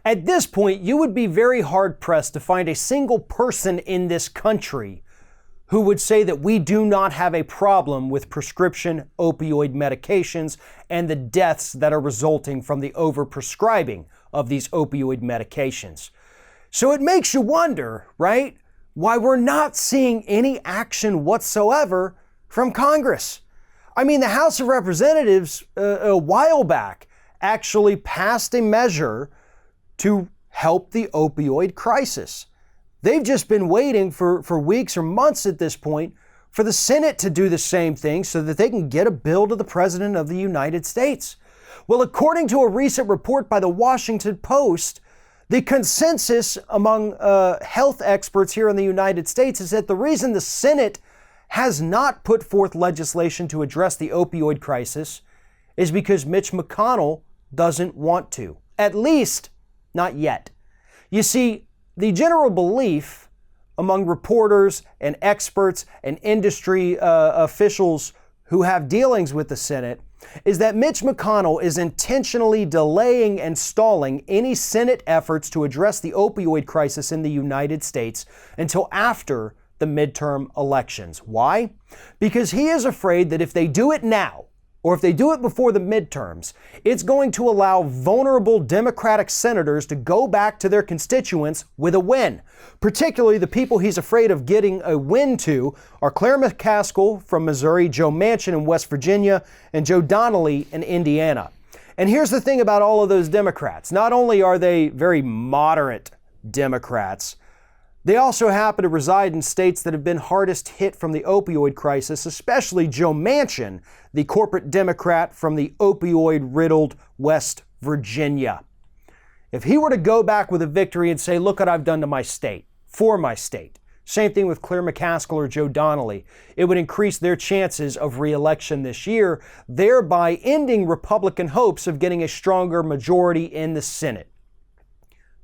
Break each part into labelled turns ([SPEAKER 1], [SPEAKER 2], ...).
[SPEAKER 1] At this point, you would be very hard-pressed to find a single person in this country who would say that we do not have a problem with prescription opioid medications and the deaths that are resulting from the overprescribing of these opioid medications. So it makes you wonder, right, why we're not seeing any action whatsoever from Congress. I mean, the House of Representatives a while back actually passed a measure to help the opioid crisis. They've just been waiting for weeks or months at this point for the Senate to do the same thing so that they can get a bill to the President of the United States. Well, according to a recent report by the Washington Post, the consensus among health experts here in the United States is that the reason the Senate has not put forth legislation to address the opioid crisis is because Mitch McConnell doesn't want to. At least, not yet. You see, the general belief among reporters and experts and industry officials who have dealings with the Senate is that Mitch McConnell is intentionally delaying and stalling any Senate efforts to address the opioid crisis in the United States until after the midterm elections. Why? Because he is afraid that if they do it now, or if they do it before the midterms, it's going to allow vulnerable Democratic senators to go back to their constituents with a win. Particularly the people he's afraid of getting a win to are Claire McCaskill from Missouri, Joe Manchin in West Virginia, and Joe Donnelly in Indiana. And here's the thing about all of those Democrats. Not only are they very moderate Democrats, they also happen to reside in states that have been hardest hit from the opioid crisis, especially Joe Manchin, the corporate Democrat from the opioid-riddled West Virginia. If he were to go back with a victory and say, look what I've done to my state, for my state, same thing with Claire McCaskill or Joe Donnelly, it would increase their chances of re-election this year, thereby ending Republican hopes of getting a stronger majority in the Senate.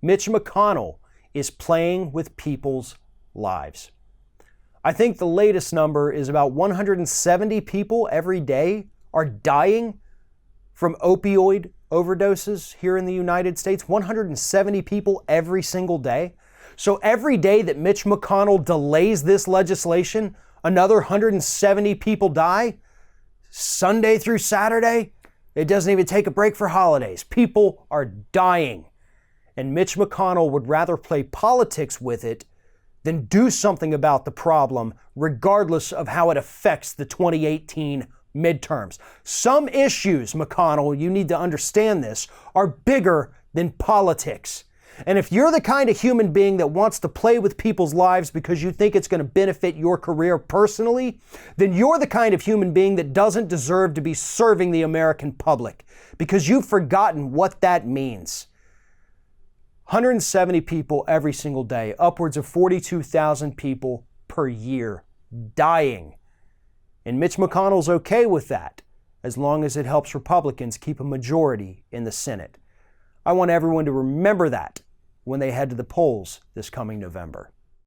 [SPEAKER 1] Mitch McConnell is playing with people's lives. I think the latest number is about 170 people every day are dying from opioid overdoses here in the United States. 170 people every single day. So every day that Mitch McConnell delays this legislation, another 170 people die. Sunday through Saturday, it doesn't even take a break for holidays. People are dying. And Mitch McConnell would rather play politics with it than do something about the problem, regardless of how it affects the 2018 midterms. Some issues, McConnell, you need to understand this, are bigger than politics. And if you're the kind of human being that wants to play with people's lives because you think it's going to benefit your career personally, then you're the kind of human being that doesn't deserve to be serving the American public because you've forgotten what that means. 170 people every single day, upwards of 42,000 people per year dying. And Mitch McConnell's okay with that, as long as it helps Republicans keep a majority in the Senate. I want everyone to remember that when they head to the polls this coming November.